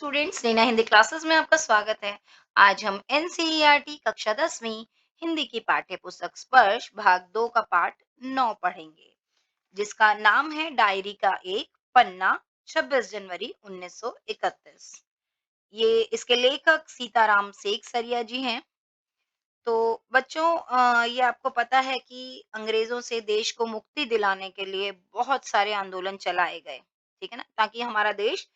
Students, नैना Hindi classes में आपका स्वागत है। आज हम एनसीईआरटी कक्षा 10वीं हिंदी की पाठ्य पुस्तक स्पर्श भाग 2 का पाठ 9 पढ़ेंगे, जिसका नाम है डायरी का एक पन्ना, 26 जनवरी 1931। ये इसके लेखक सीताराम सेकसरिया जी हैं। तो बच्चों, ये आपको पता है कि अंग्रेजों से देश को मुक्ति दिलाने के लिए बहुत सारे आंदोलन चलाए गए, ठीक है ना, ताकि हमारा देश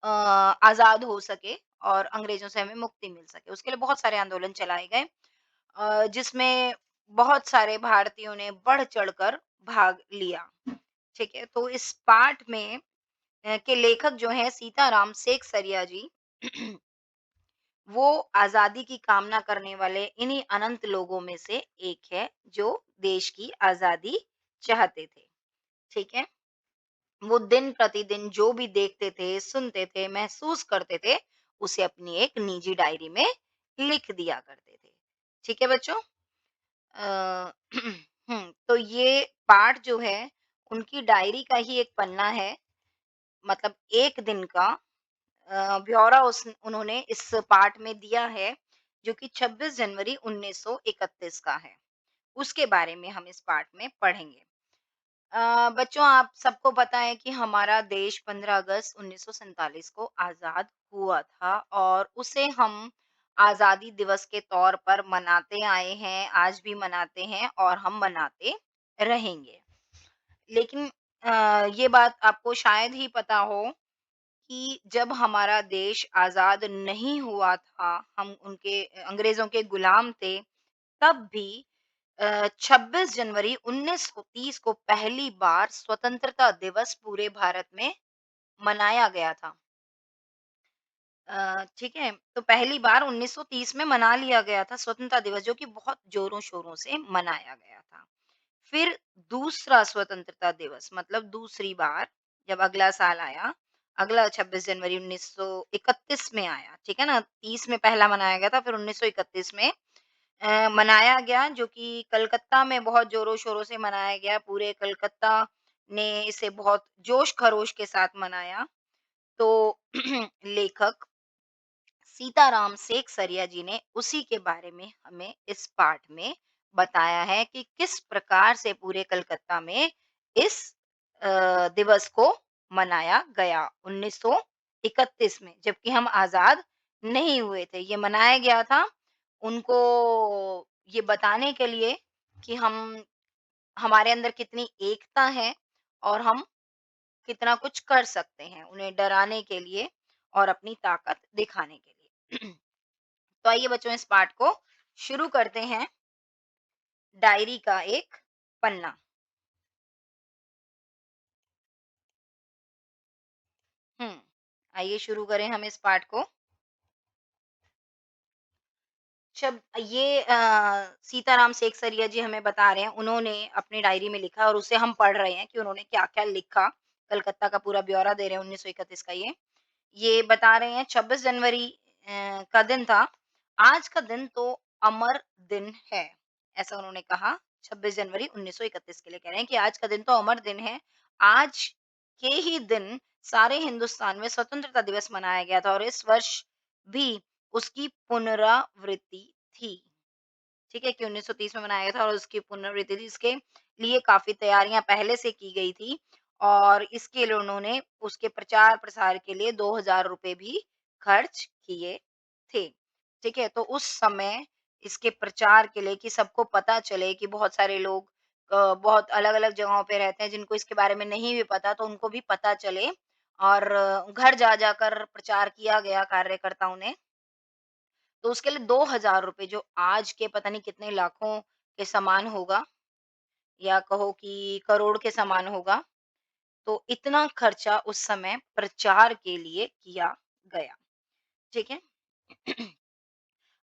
आज़ाद हो सके और अंग्रेज़ों से हमें मुक्ति मिल सके। उसके लिए बहुत सारे आंदोलन चलाए गए, जिसमें बहुत सारे भारतीयों ने बढ़-चढ़ कर भाग लिया, ठीक है? तो इस पाठ में के लेखक जो हैं सीताराम सेकसरिया जी, वो आज़ादी की कामना करने वाले इन्हीं अनंत लोगों में से एक है, जो देश की आज़ादी चाहते थे, ठीक है? वो दिन-प्रतिदिन जो भी देखते थे, सुनते थे, महसूस करते थे, उसे अपनी एक निजी डायरी में लिख दिया करते थे। ठीक है बच्चों? अ, तो ये पाठ जो है, उनकी डायरी का ही एक पन्ना है, मतलब 1 दिन का ब्यौरा उस उन्होंने इस पाठ में दिया है, जो कि 26 जनवरी 1931 का है। उसके बारे में हम इस पाठ में पढ़ेंगे। बच्चों, आप सबको पता है कि हमारा देश 15 अगस्त 1947 को आज़ाद हुआ था और उसे हम आज़ादी दिवस के तौर पर मनाते आए हैं, आज भी मनाते हैं और हम मनाते रहेंगे। लेकिन ये बात आपको शायद ही पता हो कि जब हमारा देश आज़ाद नहीं हुआ था, हम उनके अंग्रेज़ों के गुलाम थे, तब भी 26 जनवरी 1930 को पहली बार स्वतंत्रता दिवस पूरे भारत में मनाया गया था। ठीक है? तो पहली बार 1930 में मना लिया गया था स्वतंत्रता दिवस, जो कि बहुत ज़ोरों-शोरों से मनाया गया था। फिर दूसरा स्वतंत्रता दिवस, मतलब दूसरी बार जब अगला साल आया, अगला 26 जनवरी 1931 में आया, ठीक है ना? 30 में पहला मनाया गया था, फिर 1931 में मनाया गया, जो कि कलकत्ता में बहुत ज़ोरों-शोरों से मनाया गया। पूरे कलकत्ता ने इसे बहुत जोश-खरोश के साथ मनाया। तो लेखक सीताराम सेकसरिया जी ने उसी के बारे में हमें इस पाठ में बताया है कि किस प्रकार से पूरे कलकत्ता में इस दिवस को मनाया गया 1931 में, जबकि हम आज़ाद नहीं हुए थे। ये मनाया गया था उनको ये बताने के लिए कि हम हमारे अंदर कितनी एकता है और हम कितना कुछ कर सकते हैं, उन्हें डराने के लिए और अपनी ताकत दिखाने के लिए। तो आइए बच्चों, इस पाठ को शुरू करते हैं। डायरी का एक पन्ना। हम्म आइए शुरू करें हम इस पाठ को। जब ये सीताराम सेकसरिया जी हमें बता रहे हैं, उन्होंने अपनी डायरी में लिखा और उसे हम पढ़ रहे हैं कि उन्होंने क्या-क्या लिखा। कलकत्ता का पूरा ब्यौरा दे रहे हैं 1931 का ये। ये बता रहे हैं 26 जनवरी का दिन था। आज का दिन तो अमर दिन है, ऐसा उन्होंने कहा। 26 जनवरी 1931 के लिए कह रहे हैं कि आज का दिन तो अमर दिन है। आज के ही दिन सारे हिंदुस्तान में स्वतंत्रता दिवस मनाया गया था और इस वर्ष भी उसकी पुनरावृत्ति थी। ठीक है? कि 1930 में मनाया गया था और उसकी पुनरावृत्ति थी। इसके लिए काफ़ी तैयारियाँ पहले से की गई थी और इसके लिए उन्होंने उसके प्रचार-प्रसार के लिए ₹2000 भी खर्च किए थे। ठीक है? तो उस समय इसके प्रचार के लिए, कि सबको पता चले, कि बहुत सारे लोग बहुत अलग-अलग जगहों पे रहते हैं जिनको इसके बारे में नहीं भी पता, तो उनको भी पता चले और घर जा-जा कर प्रचार किया गया कार्यकर्ताओं ने। तो उसके लिए ₹2000, जो आज के पता नहीं कितने लाखों के समान होगा, या कहो कि करोड़ के समान होगा। तो इतना खर्चा उस समय प्रचार के लिए किया गया। ठीक है?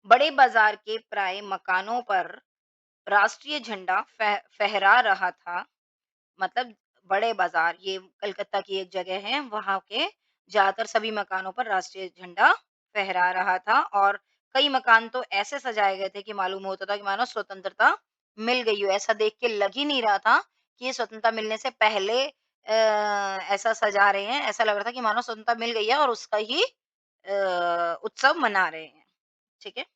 बड़े बाजार के प्राय मकानों पर राष्ट्रीय झंडा फहरा रहा था। मतलब बड़े बाजार, ये कलकत्ता की एक जगह है, वहाँ के ज़्यादातर सभी मकानों पर राष्ट्रीय झंडा फहरा रहा था और कई मकान तो ऐसे सजाए गए थे कि मालूम होता था कि मानो स्वतंत्रता मिल गई हो। ऐसा देख के लग ही नहीं रहा था कि ये स्वतंत्रता मिलने से पहले ऐसा सजा रहे हैं। ऐसा लग रहा था कि मानो स्वतंत्रता मिल गई है और उसका ही उत्सव मना रहे हैं। ठीक है?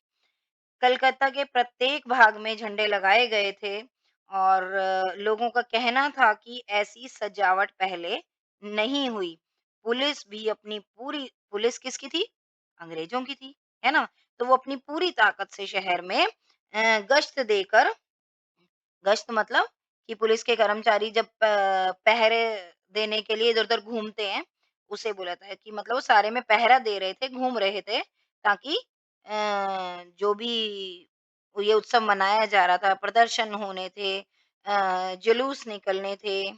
कलकत्ता के प्रत्येक भाग में झंडे लगाए गए थे और लोगों का कहना था कि ऐसी सजावट पहले नहीं हुई। पुलिस किसकी थी? अंग्रेजों की थी, है ना? तो वो अपनी पूरी ताकत से शहर में गश्त मतलब कि पुलिस के कर्मचारी जब पहरे देने के लिए इधर-उधर घूमते हैं, उसे बोला था कि मतलब वो सारे में पहरा दे रहे थे, घूम रहे थे ताकि जो भी ये उत्सव मनाया जा रहा था, प्रदर्शन होने थे, जुलूस निकलने थे,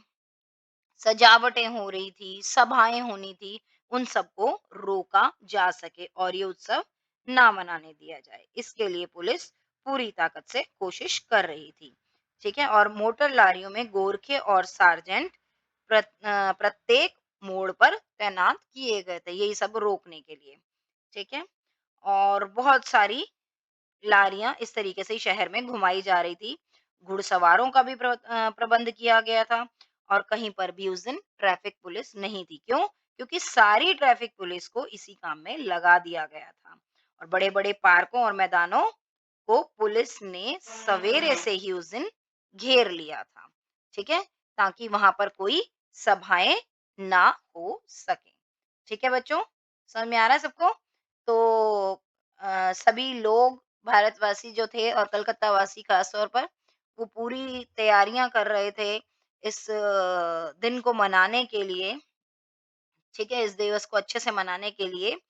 सजावटें हो रही थी, सभाएँ होनी थी, उन सबको रोका जा सके और ये उत्सव ना मनाने दिया जाए। इसके लिए पुलिस पूरी ताकत से कोशिश कर रही थी। ठीक है? और मोटर लारियों में गोरखे और सार्जेंट प्रत्येक मोड़ पर तैनात किए गए थे, यही सब रोकने के लिए। ठीक है? और बहुत सारी लारियाँ इस तरीके से ही शहर में घुमाई जा रही थी। घुड़सवारों का भी प्रबंध किया गया था और कहीं पर भी उस दिन ट्रैफिक पुलिस नहीं थी। क्यों? क्योंकि सारी ट्रैफिक पुलिस को इसी काम में लगा दिया गया था और बड़े-बड़े पार्कों और मैदानों को पुलिस ने सवेरे से ही उस दिन घेर लिया था। ठीक है? ताकि वहाँ पर कोई सभाएँ ना हो सकें। ठीक है बच्चों? समझ में आ रहा है सबको? तो सभी लोग भारतवासी जो थे और कलकत्ता वासी खास तौर पर, वो पूरी तैयारियां कर रहे थे इस दिन को मनाने के लिए, ठीक है, इस दिवस को अच्छे से मनाने के लिए।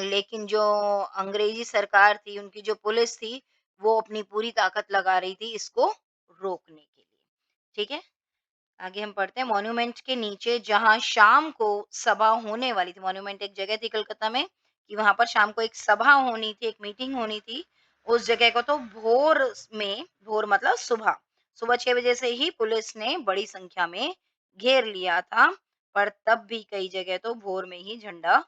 लेकिन जो अंग्रेजी सरकार थी, उनकी जो पुलिस थी, वो अपनी पूरी ताकत लगा रही थी इसको रोकने के लिए। ठीक है? आगे हम पढ़ते हैं मॉन्यूमेंट के नीचे जहाँ शाम को सभा होने वाली थी। मॉन्यूमेंट एक जगह थी कलकत्ता में कि वहां पर शाम को एक सभा होनी थी, एक मीटिंग होनी थी। उस जगह को तो भोर मतलब सुबह, सुबह 6 बजे से ही पुलिस ने बड़ी संख्या में घेर लिया था। पर तब भी कई जगह तो भोर में ही झंडा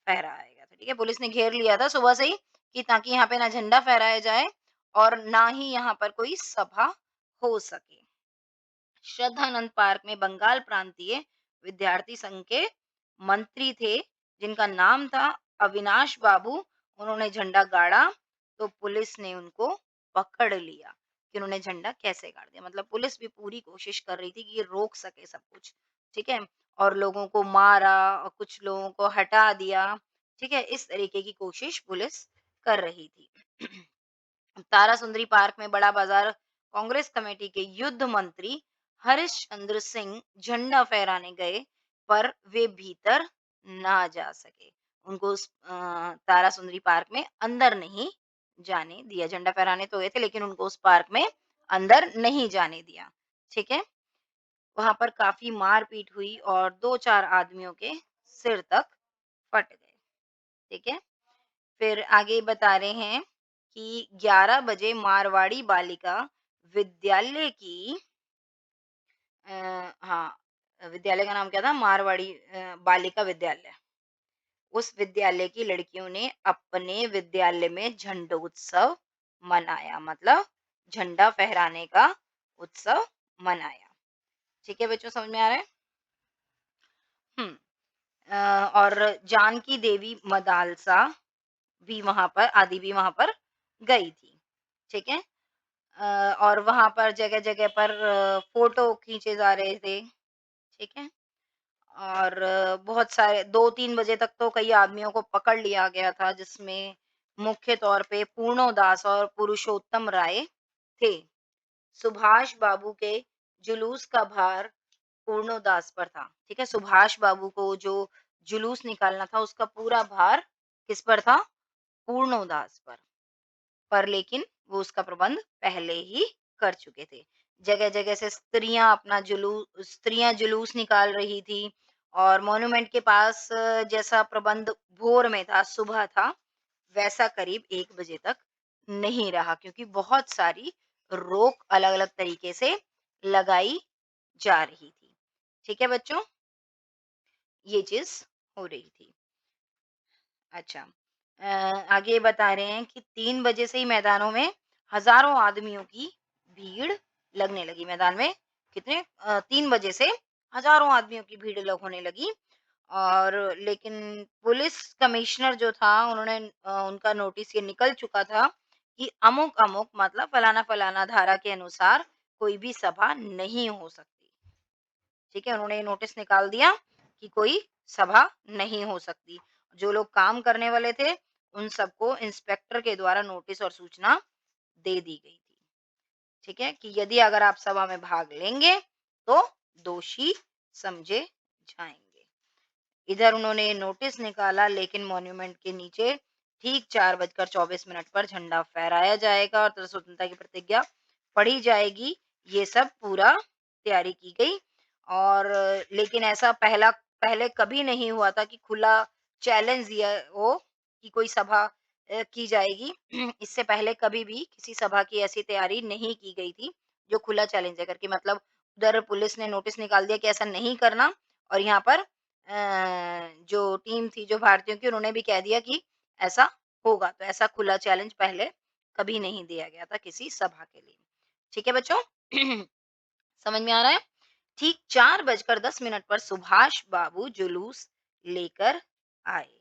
फहराया गया था। ठीक है, पुलिस ने घेर लिया था सुबह से ही कि ताकि यहाँ पे ना झंडा फहराया जाए और ना ही यहाँ पर कोई सभा हो सके। श्रद्धानंद पार्क में बंगाल प्रांतीय विद्यार्थी संघ के मंत्री थे जिनका नाम था अविनाश बाबू। उन्होंने झंडा गाड़ा तो पुलिस ने उनको पकड़ लिया कि उन्होंने झंडा कैसे गाड़ दिया। मतलब पुलिस भी पूरी कोशिश कर रही थी कि ये रोक सके सब कुछ। ठीक है, और लोगों को मारा और कुछ लोगों को हटा दिया। ठीक है, इस तरीके की कोशिश पुलिस कर रही थी। तारासुंदरी पार्क में बड़ा बाजार कांग्रेस कमेटी के युद्ध मंत्री हरिश्चंद्र सिंह झंडा फहराने गए पर वे भीतर ना जा सके। उनको उस तारासुंदरी पार्क में अंदर नहीं जाने दिया। झंडा फहराने तो गए थे लेकिन उनको उस पार्क में अंदर नहीं जाने दिया। ठीक है, वहां पर काफी मारपीट हुई और 2-4 आदमियों के सिर तक फट गए। ठीक है, फिर आगे बता रहे हैं कि 11 बजे मारवाड़ी बालिका विद्यालय की अ, हाँ, विद्यालय का नाम क्या था? मारवाड़ी बालिका विद्यालय। उस विद्यालय की लड़कियों ने अपने विद्यालय में झंडोत्सव मनाया, मतलब झंडा फहराने का उत्सव मनाया। ठीक है बच्चों, समझ में आ रहा है? हुँ। और जानकी देवी मदालसा भी वहाँ पर आदि भी वहाँ पर गई थी। ठीक है? और वहाँ पर जगह-जगह पर फ़ोटो खींचे जा रहे थे। ठीक है? और बहुत सारे 2-3 बजे तक तो कई आदमियों को पकड़ लिया गया था जिसमें मुख्य तौर पे पूर्णो दास और पुरुषोत्तम राय थे। सुभाष बाबू के जुलूस का भार पूर्णो दास पर था। ठीक है? सुभाष बाबू को जो जुलूस निकालना था उसका पूरा भार किस पर था? पूर्णो दास पर लेकिन वो उसका प्रबंध पहले ही कर चुके थे। जगह-जगह से स्त्रियाँ जुलूस निकाल रही थी और मॉन्यूमेंट के पास जैसा प्रबंध भोर में था, सुबह था, वैसा करीब 1 बजे तक नहीं रहा क्योंकि बहुत सारी रोक अलग-अलग तरीके से लगाई जा रही थी। ठीक है बच्चों? ये चीज़ हो रही थी। अच्छा। आगे बता रहे हैं कि 3 बजे से ही मैदानों में हज़ारों आदमियों की भीड़ लगने लगी। मैदान में कितने 3 बजे से हज़ारों आदमियों की भीड़ होने लगी और लेकिन पुलिस कमिश्नर जो था उन्होंने उनका नोटिस ये निकल चुका था कि अमुक-अमुक मतलब फलाना-फलाना धारा के अनुसार कोई भी सभा नहीं हो सकती। ठीक है? उन्होंने ये नोटिस निकाल दिया कि कोई सभा नहीं हो सकती। जो लोग काम करने वाले थे, उन सबको इंस्पेक्टर के द्वारा नोटिस और सूचना दे दी गई थी। ठीक है? कि यदि अगर आप सभा में भाग लेंगे, तो दोषी समझे जाएँगे। इधर उन्होंने नोटिस निकाला लेकिन मॉन्यूमेंट के नीचे ठीक 4:24 पर झंडा फहराया जाएगा और स्वतंत्रता की प्रतिज्ञा पढ़ी जाएगी। ये सब पूरा तैयारी की गई और लेकिन ऐसा पहले कभी नहीं हुआ था कि खुला चैलेंज दिया हो कि कोई सभा की जाएगी। इससे पहले कभी भी किसी सभा की ऐसी तैयारी नहीं की गई थी, जो खुला चैलेंज है करके मतलब उधर पुलिस ने नोटिस निकाल दिया कि ऐसा नहीं करना और यहाँ पर जो टीम थी जो भारतीयों की उन्होंने भी कह दिया कि ऐसा होगा। तो ऐसा खुला चैलेंज पहले कभी नहीं दिया गया था किसी सभा के लिए। ठीक है बच्चों? समझ में आ रहा है? ठीक 4:10 पर सुभाष बाबू जुलूस लेकर आए।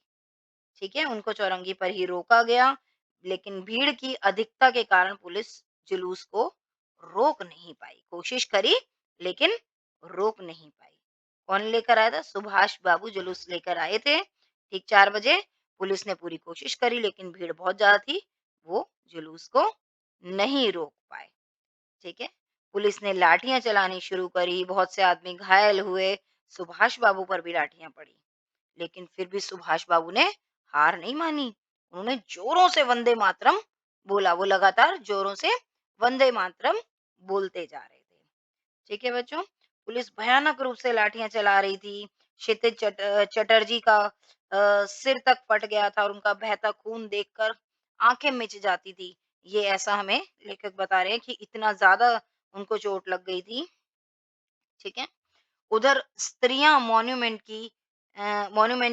ठीक है? उनको चौरंगी पर ही रोका गया, लेकिन भीड़ की अधिकता के कारण पुलिस जुलूस को रोक नहीं पाई। कोशिश करी, लेकिन रोक नहीं पाई। कौन लेकर आया था? सुभाष बाबू जुलूस लेकर आए थे। ठीक 4 बजे पुलिस ने पूरी कोशिश करी, लेकिन भीड़ बहुत ज़्यादा थी, वो जुलूस को नहीं रोक पाए। ठीक है? पुलिस ने लाठियाँ चलानी शुरू करी, बहुत से आदमी घायल हुए, सुभाष बाबू पर भी लाठियाँ पड़ी। लेकिन फिर भी सुभाष बाबू ने हार नहीं मानी। उन्होंने जोरों से वंदे मातरम बोला। वो लगातार जोरों से वंदे मातरम बोलते जा रहे थे। ठीक है बच्चों? पुलिस भयानक रूप से लाठियाँ चला रही थी। क्षितिज चटर्जी का सिर तक फट गया था और उनका बहता खून देखकर आँखें मिच जाती थी। ये ऐसा हमें लेखक बता रहे हैं कि इतना ज़्यादा उनको चोट लग गई थी। ठीक है? उधर स्त्रियाँ मॉन्यूमेंट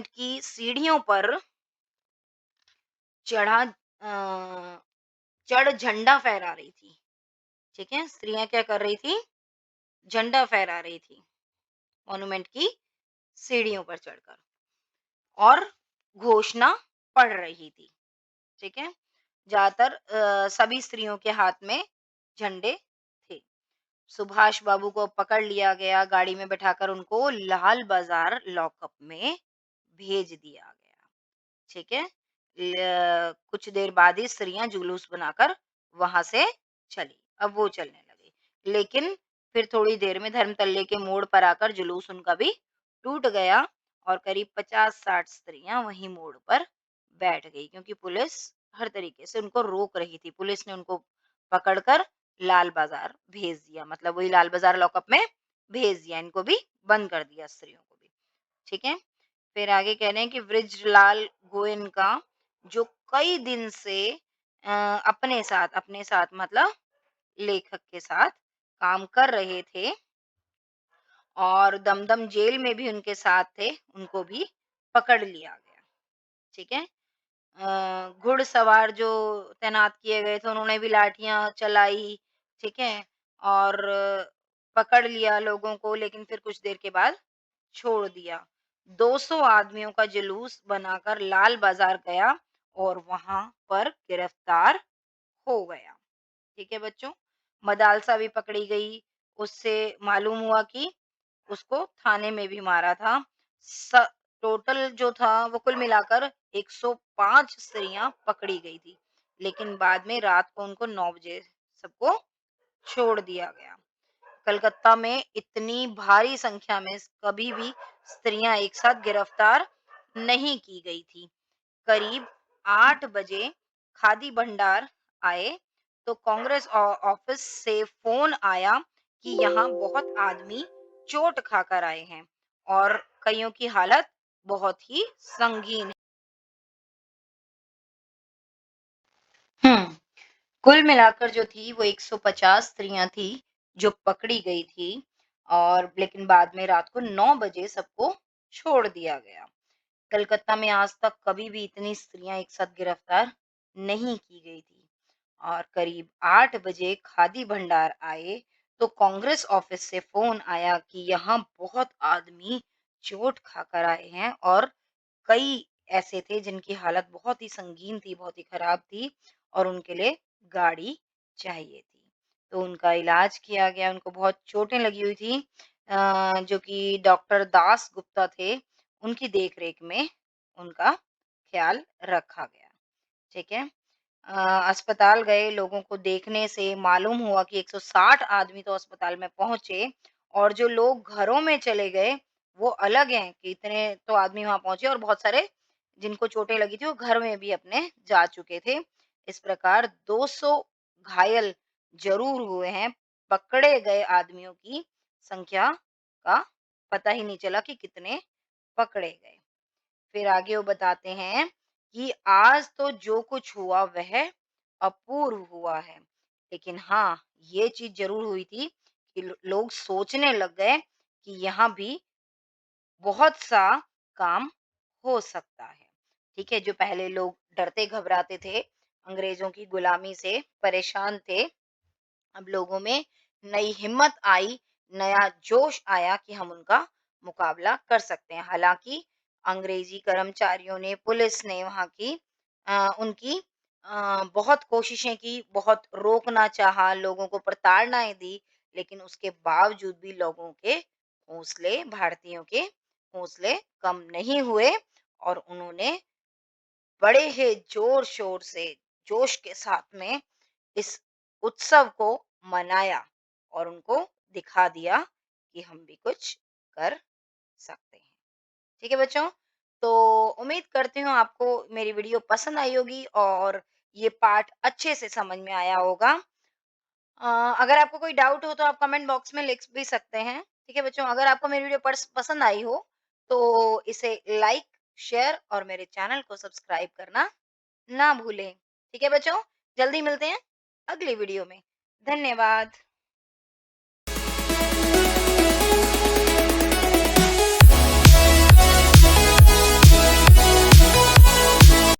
की सीढ़ियों पर चढ़ा चढ़ झंडा फहरा रही थी। ठीक है? स्त्रियाँ क्या कर रही थी? झंडा फहरा रही थी, मॉन्यूमेंट की सीढ़ियों पर चढ़कर और घोषणा पढ़ रही थी। ठीक है? ज़्यादातर सभी स्त्रियों के हाथ में झंडे थे। सुभाष बाबू को पकड़ लिया गया, गाड़ी में बैठाकर उनको लाल बाज़ार लॉकअप में भेज दिया गया। ठीक है? कुछ देर बाद ही स्त्रियाँ जुलूस बनाकर वहाँ से चली। अब वो चलने लगी। लेकिन फिर थोड़ी देर में धर्मतल्ले के मोड़ पर आकर जुलूस उनका भी टूट गया और करीब 50-60 स्त्रियाँ वहीं मोड़ पर बैठ गई क्योंकि पुलिस हर तरीके से उनको रोक रही थी। पुलिस ने उनको पकड़कर लाल बाज़ार भेज दिया। मतलब वही लाल बाज़ार लॉकअप में भेज दिया। इनको भी बंद कर दिया स्त्रियों को भी। ठीक है? फिर आगे कह रहे हैं कि बृजलाल गोयनका जो कई दिन से अपने साथ मतलब लेखक के साथ काम कर रहे थे और दमदम जेल में भी उनके साथ थे, उनको भी पकड़ लिया गया। ठीक है? घुड़सवार जो तैनात किए गए थे उन्होंने भी लाठियाँ चलाई, ठीक है? और पकड़ लिया लोगों को लेकिन फिर कुछ देर के बाद छोड़ दिया। 200 आदमियों का जुलूस बनाकर लाल बाज़ार गया और वहाँ पर गिरफ्तार हो गया। ठीक है बच्चों? मदालसा भी पकड़ी गई, उससे मालूम हुआ कि उसको थाने में भी मारा था। स टोटल जो था वो कुल मिलाकर 105 स्त्रियाँ पकड़ी गई थी। लेकिन बाद में रात को उनको 9 बजे सबको छोड़ दिया गया। कलकत्ता में इतनी भारी संख्या में कभी भी स्त्रियां एक साथ गिरफ्तार नहीं की गई थी। करीब 8 बजे खादी भंडार आए तो कांग्रेस ऑफिस से फोन आया कि यहाँ बहुत आदमी चोट खाकर आए हैं और कईयों की हालत बहुत ही संगीन है। हम्म कुल मिलाकर जो थी वो 150 स्त्रियां थी जो पकड़ी गई थी और लेकिन बाद में रात को 9 बजे सबको छोड़ दिया गया। कलकत्ता में आज तक कभी भी इतनी स्त्रियां एक साथ गिरफ्तार नहीं की गई थी और करीब 8 बजे खादी भंडार आए तो कांग्रेस ऑफिस से फोन आया कि यहाँ बहुत आदमी चोट खाकर आए हैं और कई ऐसे थे जिनकी हालत बहुत ही संगीन थी, बहुत ही खराब थी और उनके लिए गाड़ी चाहिए थी। तो उनका इलाज किया गया, उनको बहुत चोटें लगी हुई थी जो कि डॉक्टर दास गुप्ता थे, उनकी देख-रेख में उनका ख़्याल रखा गया। ठीक है? अ, अस्पताल गए, लोगों को देखने से मालूम हुआ कि 160 आदमी तो अस्पताल में पहुँचे और जो लोग घरों में चले गए, वो अलग हैं कि इतने तो आदमी वहाँ पहुँचे और बहुत सारे जिनको चोटें लगी थी, वो घर में भी अपने जा चुके थे। इस प्रकार 200 घायल ज़रूर हुए हैं, पकड़े गए आदमियों की संख्या का पता ही नहीं चला कि कितने पकड़े गए। फिर आगे वो बताते हैं कि आज तो जो कुछ हुआ वह अपूर्व हुआ है। लेकिन हाँ, ये चीज़ ज़रूर हुई थी कि लोग सोचने लग गए कि यहाँ भी बहुत सा काम हो सकता है। ठीक है? जो पहले लोग डरते घबराते थे, अंग्रेज़ों की गुलामी से परेशान थे, अब लोगों में नई हिम्मत आई, नया जोश आया कि हम उनका मुकाबला कर सकते हैं। हालाँकि अंग्रेज़ी कर्मचारियों ने, पुलिस ने वहाँ की उनकी बहुत कोशिशें की, बहुत रोकना चाहा, लोगों को प्रताड़नाएँ दी, लेकिन उसके बावजूद भी लोगों के हौसले, भारतीयों के हौसले कम नहीं हुए और उन्होंने बड़े ही जोर-शोर से, जोश के साथ में इस उत्सव को मनाया और उनको दिखा दिया कि हम भी कुछ कर सकते हैं। ठीक है बच्चों? तो उम्मीद करती हूँ आपको मेरी वीडियो पसंद आई होगी और ये पार्ट अच्छे से समझ में आया होगा। अ, अगर आपको कोई डाउट हो तो आप कमेंट बॉक्स में लिख भी सकते हैं। ठीक है बच्चों? अगर आपको मेरी वीडियो पसंद आई हो तो इसे लाइक, शेयर और मेरे चैनल को सब्सक्राइब करना ना भूलें। ठीक है बच्चों? जल्दी मिलते हैं अगली वीडियो में। धन्यवाद।